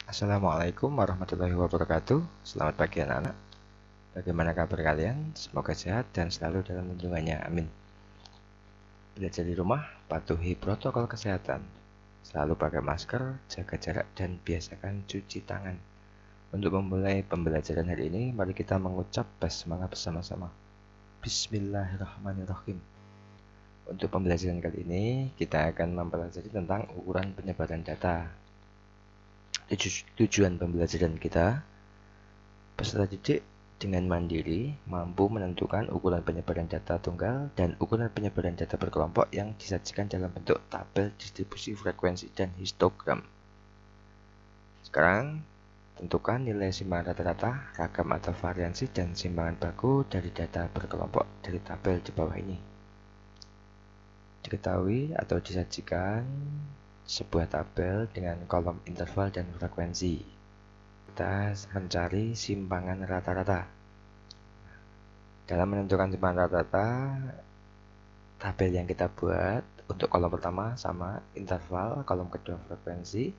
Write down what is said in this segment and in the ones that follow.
Assalamualaikum warahmatullahi wabarakatuh. Selamat pagi anak-anak. Bagaimana kabar kalian? Semoga sehat dan selalu dalam lindungannya. Amin. Belajar di rumah, patuhi protokol kesehatan. Selalu pakai masker, jaga jarak, dan biasakan cuci tangan. Untuk memulai pembelajaran hari ini, mari kita mengucap basmalah bersama-sama. Bismillahirrahmanirrahim. Untuk pembelajaran kali ini, kita akan mempelajari tentang ukuran penyebaran data. Tujuan pembelajaran kita, peserta didik dengan mandiri mampu menentukan ukuran penyebaran data tunggal dan ukuran penyebaran data berkelompok yang disajikan dalam bentuk tabel distribusi frekuensi dan histogram. Sekarang, tentukan nilai simpangan rata-rata, ragam atau variansi, dan simpangan baku dari data berkelompok dari tabel di bawah ini. Diketahui atau disajikan sebuah tabel dengan kolom interval dan frekuensi. Kita mencari simpangan rata-rata. Dalam menentukan simpangan rata-rata, tabel yang kita buat untuk kolom pertama sama interval, kolom kedua frekuensi,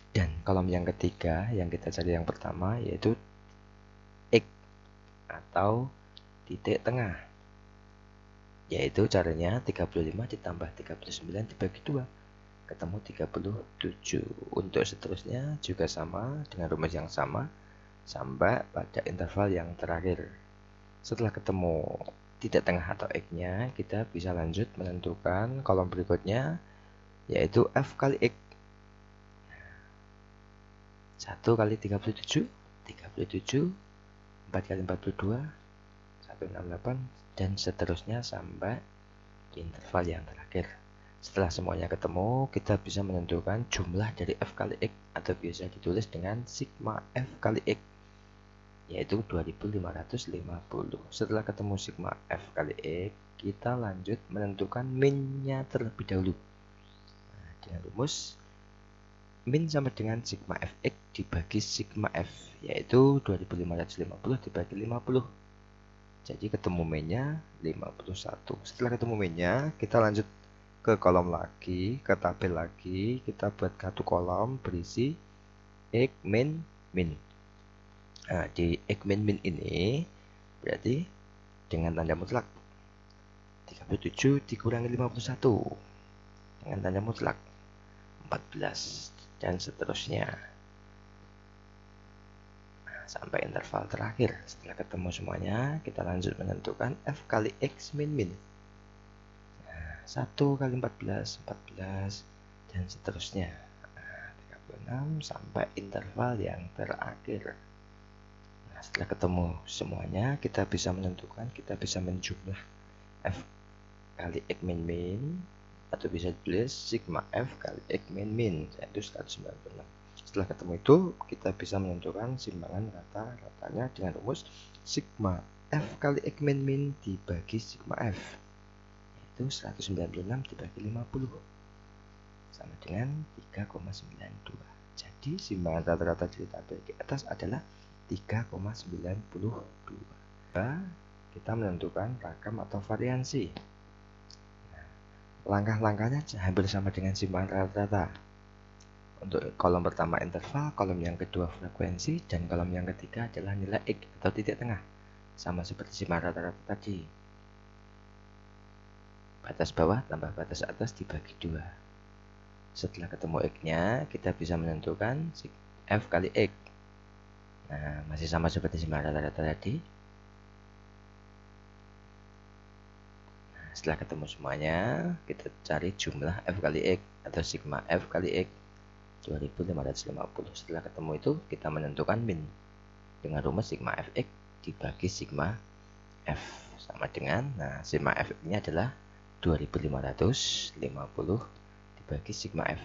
dan kolom yang ketiga yang kita cari yang pertama yaitu X atau titik tengah. Yaitu caranya 35 ditambah 39 dibagi 2, ketemu 37. Untuk seterusnya juga sama dengan rumus yang sama sampai pada interval yang terakhir. Setelah ketemu titik tengah atau X-nya, kita bisa lanjut menentukan kolom berikutnya, yaitu F kali X. 1 kali 37, 37, 4 kali 42, 168, dan seterusnya sampai interval yang terakhir. Setelah semuanya ketemu, kita bisa menentukan jumlah dari F kali X atau biasa ditulis dengan sigma F kali X, yaitu 2550. Setelah ketemu sigma F kali X, kita lanjut menentukan min-nya terlebih dahulu. Dengan rumus min sama dengan sigma Fx dibagi sigma F, yaitu 2550 dibagi 50. Jadi ketemu min-nya 51. Setelah ketemu min-nya, kita lanjut ke kolom lagi, ke tabel lagi. Kita buat satu kolom berisi X min min. Nah, di X min min ini berarti dengan tanda mutlak 37 dikurangi 51 dengan tanda mutlak 14, dan seterusnya sampai interval terakhir. Setelah ketemu semuanya, kita lanjut menentukan F kali X min min. 1 kali 14, 14, dan seterusnya. 36 sampai interval yang terakhir. Setelah ketemu semuanya, kita bisa menentukan, kita bisa menjumlah F kali X min min, atau bisa ditulis sigma F kali X min min, yaitu 196. Setelah ketemu itu, kita bisa menentukan simpangan rata-ratanya dengan rumus sigma F kali X min min dibagi sigma F, yaitu 196 dibagi 50 sama dengan 3,92. Jadi simpangan rata-rata dari tabel di atas adalah 3,92. Kita menentukan ragam atau variansi. Langkah-langkahnya hampir sama dengan simpangan rata-rata. Untuk kolom pertama interval, kolom yang kedua frekuensi, dan kolom yang ketiga adalah nilai X atau titik tengah, sama seperti simpangan rata-rata tadi. Batas bawah tambah batas atas dibagi 2. Setelah ketemu X-nya, kita bisa menentukan F kali X. Nah, masih sama seperti simpangan rata-rata tadi. Setelah ketemu semuanya, kita cari jumlah F kali X atau sigma F kali X, 2550. Setelah ketemu itu, kita menentukan min dengan rumus sigma Fx dibagi sigma F sama dengan, sigma F ini adalah 2550 dibagi sigma F,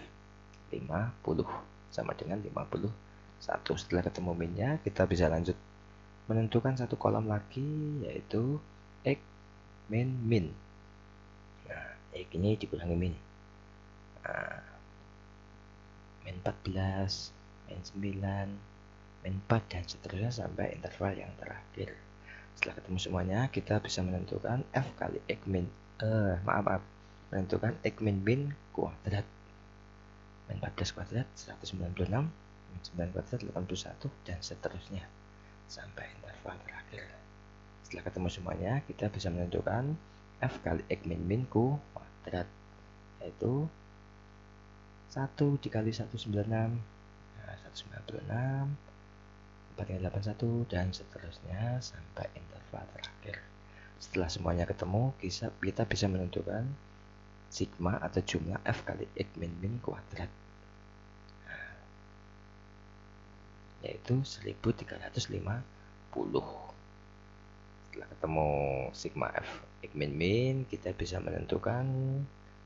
50 sama dengan 51. Setelah ketemu minnya, kita bisa lanjut menentukan satu kolom lagi, yaitu X min min. X ini dikurangi min. Min 14, min 9, min 4, dan seterusnya sampai interval yang terakhir. Setelah ketemu semuanya, kita bisa menentukan F kali X min menentukan X min min kuadrat. Min 14 kuadrat 196, 9 kuadrat 81 dan seterusnya sampai interval terakhir. Setelah ketemu semuanya, kita bisa menentukan F kali X min kuadrat, yaitu 1 dikali 196, nah, 196, 4 kali 81 dan seterusnya sampai interval terakhir. Setelah semuanya ketemu, kita bisa menentukan sigma atau jumlah F kali X min kuadrat, yaitu 1350. Setelah ketemu sigma F X min, kita bisa menentukan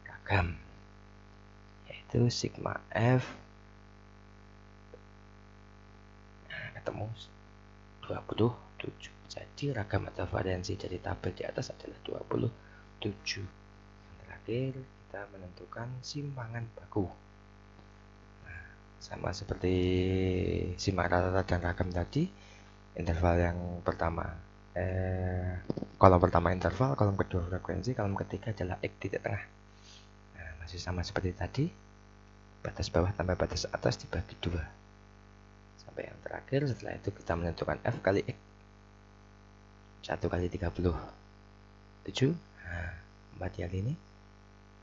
ragam, yaitu sigma F, nah, ketemu 27. Jadi ragam atau variansi dari tabel di atas adalah 27. Yang terakhir, kita menentukan simpangan baku. Nah, sama seperti simpangan rata dan ragam tadi, interval yang pertama, kolom pertama interval, kolom kedua frekuensi, kolom ketiga adalah X titik tengah. Nah, masih sama seperti tadi, batas bawah tambah batas atas dibagi 2. Sampai yang terakhir, setelah itu kita menentukan F kali X, 1 kali 30, 7, nah, 4 kali ini,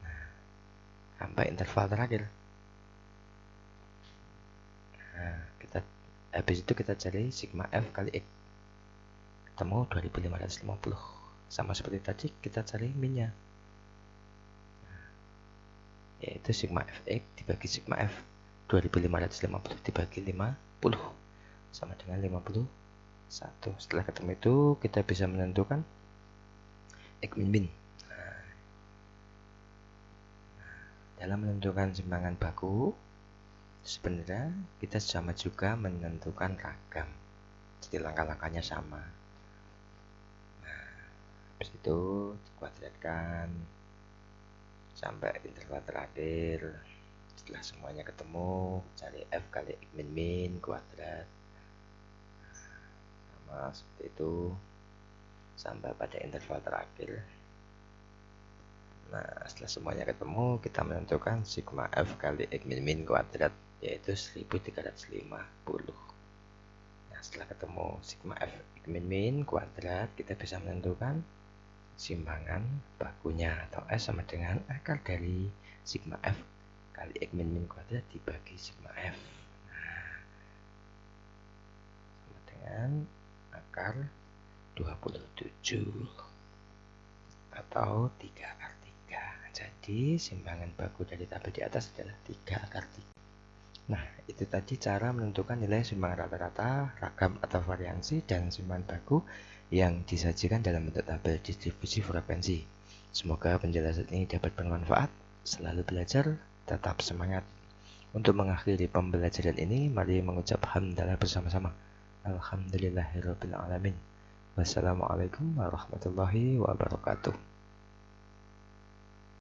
nah, sampai interval terakhir. Nah, habis itu kita cari sigma F kali X, ketemu 2550. Sama seperti tadi, kita cari minnya, nah, yaitu sigma Fx dibagi sigma F, 2550 dibagi 50 sama dengan 51. Setelah ketemu itu, kita bisa menentukan X min. Nah, dalam menentukan simpangan baku, sebenarnya kita sama juga menentukan ragam. Jadi langkah-langkahnya sama. Nah, habis itu dikuadratkan sampai interval terakhir. Setelah semuanya ketemu, cari F kali X min kuadrat, sama seperti itu sampai pada interval terakhir. Nah, setelah semuanya ketemu, kita menentukan sigma F kali X min kuadrat, yaitu 1350. Nah, setelah ketemu sigma F X min kuadrat, kita bisa menentukan simpangan bakunya, atau S sama dengan akar dari sigma F kali X min kuadrat dibagi sigma F. Nah, sama dengan akar 27 atau 3 akar 3. Jadi simpangan baku dari tabel di atas adalah 3 akar 3. Nah, itu tadi cara menentukan nilai simpangan rata-rata, ragam atau variansi, dan simpangan baku yang disajikan dalam bentuk tabel distribusi frekuensi. Semoga penjelasan ini dapat bermanfaat. Selalu belajar, tetap semangat. Untuk mengakhiri pembelajaran ini, mari mengucap hamdalah bersama-sama. Alhamdulillahirrabbilalamin. Wassalamualaikum warahmatullahi wabarakatuh.